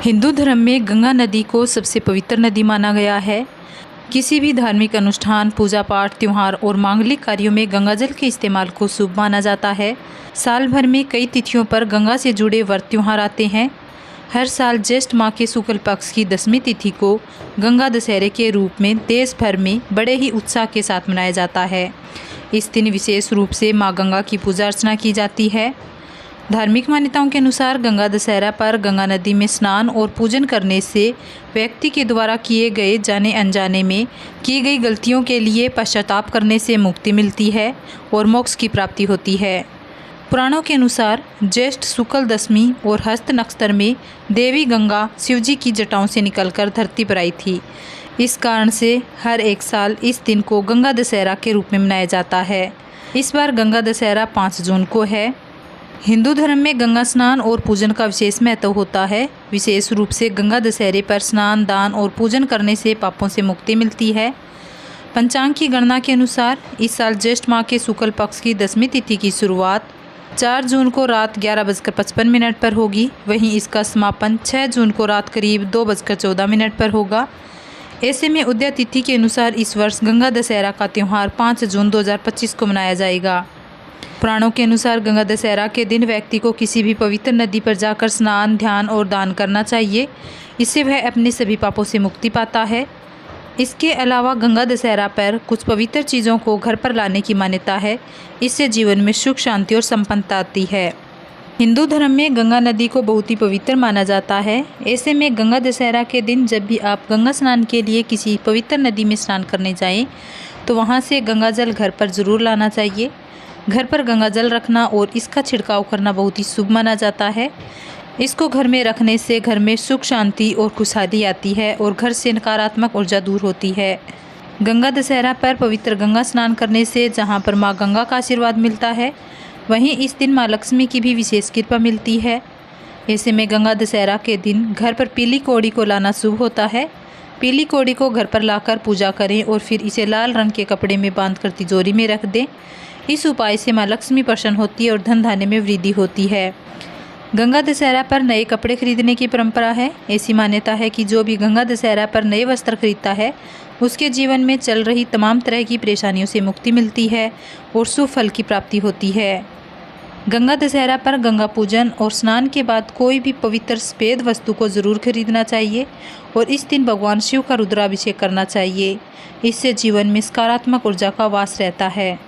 हिंदू धर्म में गंगा नदी को सबसे पवित्र नदी माना गया है। किसी भी धार्मिक अनुष्ठान, पूजा पाठ, त्योहार और मांगलिक कार्यों में गंगाजल के इस्तेमाल को शुभ माना जाता है। साल भर में कई तिथियों पर गंगा से जुड़े व्रत त्योहार आते हैं। हर साल ज्येष्ठ माह के शुक्ल पक्ष की 10वीं तिथि को गंगा दशहरे के रूप में देश भर में बड़े ही उत्साह के साथ मनाया जाता है। इस दिन विशेष रूप से माँ गंगा की पूजा अर्चना की जाती है। धार्मिक मान्यताओं के अनुसार गंगा दशहरा पर गंगा नदी में स्नान और पूजन करने से व्यक्ति के द्वारा किए गए जाने अनजाने में की गई गलतियों के लिए पश्चाताप करने से मुक्ति मिलती है और मोक्ष की प्राप्ति होती है। पुराणों के अनुसार ज्येष्ठ शुक्ल दशमी और हस्त नक्षत्र में देवी गंगा शिवजी की जटाओं से निकलकर धरती पर आई थी। इस कारण से हर एक साल इस दिन को गंगा दशहरा के रूप में मनाया जाता है। इस बार गंगा दशहरा 5 जून को है। हिंदू धर्म में गंगा स्नान और पूजन का विशेष महत्व होता है। विशेष रूप से गंगा दशहरे पर स्नान, दान और पूजन करने से पापों से मुक्ति मिलती है। पंचांग की गणना के अनुसार इस साल ज्येष्ठ माह के शुक्ल पक्ष की 10वीं तिथि की शुरुआत 4 जून को रात 11:55 पर होगी। वहीं इसका समापन 6 जून को रात करीब 2:14 पर होगा। ऐसे में उदय तिथि के अनुसार इस वर्ष गंगा दशहरा का त्यौहार 5 जून 2025 को मनाया जाएगा। पुराणों के अनुसार गंगा दशहरा के दिन व्यक्ति को किसी भी पवित्र नदी पर जाकर स्नान, ध्यान और दान करना चाहिए। इससे वह अपने सभी पापों से मुक्ति पाता है। इसके अलावा गंगा दशहरा पर कुछ पवित्र चीज़ों को घर पर लाने की मान्यता है। इससे जीवन में सुख, शांति और संपन्नता आती है। हिंदू धर्म में गंगा नदी को बहुत ही पवित्र माना जाता है। ऐसे में गंगा दशहरा के दिन जब भी आप गंगा स्नान के लिए किसी पवित्र नदी में स्नान करने जाएं, तो वहाँ से गंगा जल घर पर ज़रूर लाना चाहिए। घर पर गंगा जल रखना और इसका छिड़काव करना बहुत ही शुभ माना जाता है। इसको घर में रखने से घर में सुख, शांति और खुशहाली आती है और घर से नकारात्मक ऊर्जा दूर होती है। गंगा दशहरा पर पवित्र गंगा स्नान करने से जहां पर मां गंगा का आशीर्वाद मिलता है, वहीं इस दिन मां लक्ष्मी की भी विशेष कृपा मिलती है। ऐसे में गंगा दशहरा के दिन घर पर पीली कौड़ी को लाना शुभ होता है। पीली कौड़ी को घर पर लाकर पूजा करें और फिर इसे लाल रंग के कपड़े में बांधकर तिजोरी में रख दें। इस उपाय से मां लक्ष्मी प्रसन्न होती है और धन धान्य में वृद्धि होती है। गंगा दशहरा पर नए कपड़े खरीदने की परंपरा है। ऐसी मान्यता है कि जो भी गंगा दशहरा पर नए वस्त्र खरीदता है, उसके जीवन में चल रही तमाम तरह की परेशानियों से मुक्ति मिलती है और शुभ फल की प्राप्ति होती है। गंगा दशहरा पर गंगा पूजन और स्नान के बाद कोई भी पवित्र सफ़ेद वस्तु को ज़रूर खरीदना चाहिए और इस दिन भगवान शिव का रुद्राभिषेक करना चाहिए। इससे जीवन में सकारात्मक ऊर्जा का वास रहता है।